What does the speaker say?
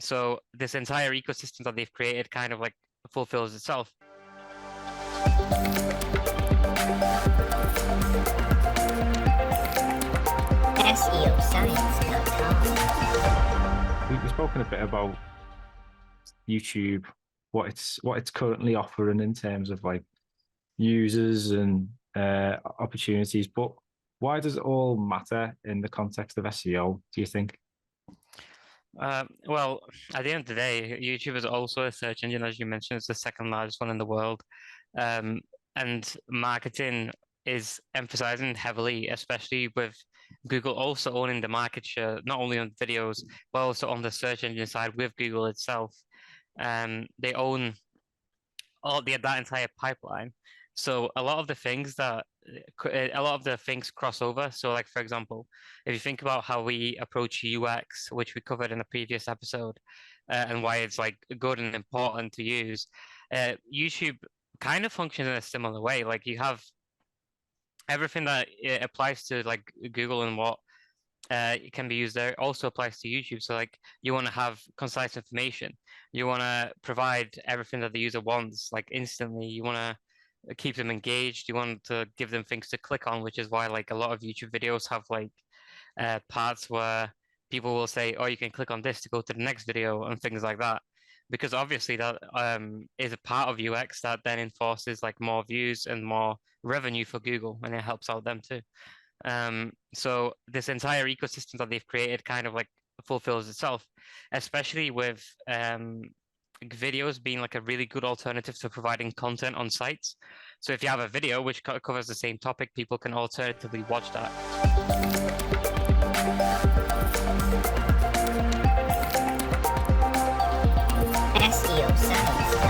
So this entire ecosystem that they've created kind of like fulfills itself. We've spoken a bit about YouTube, what it's currently offering in terms of like users and opportunities, but why does it all matter in the context of SEO, do you think? Well, at the end of the day, YouTube is also a search engine, as you mentioned. It's the second largest one in the world. Um, and marketing is emphasizing heavily, especially with Google also owning the market share, not only on videos, but also on the search engine side with Google itself. They own that entire pipeline. So a lot of the things cross over. So like for example, if you think about how we approach UX, which we covered in a previous episode, and why it's like good and important to use, YouTube kind of functions in a similar way. Like you have everything that it applies to like Google and what it can be used there also applies to YouTube. So like you want to have concise information. You want to provide everything that the user wants, like instantly. You want to keep them engaged. You want to give them things to click on, which is why like a lot of YouTube videos have like parts where people will say, oh, you can click on this to go to the next video and things like that. Because obviously that is a part of UX that then enforces like more views and more revenue for Google, and it helps out them too. So this entire ecosystem that they've created kind of like fulfills itself, especially with videos being like a really good alternative to providing content on sites. So if you have a video which covers the same topic, people can alternatively watch that. SEO science.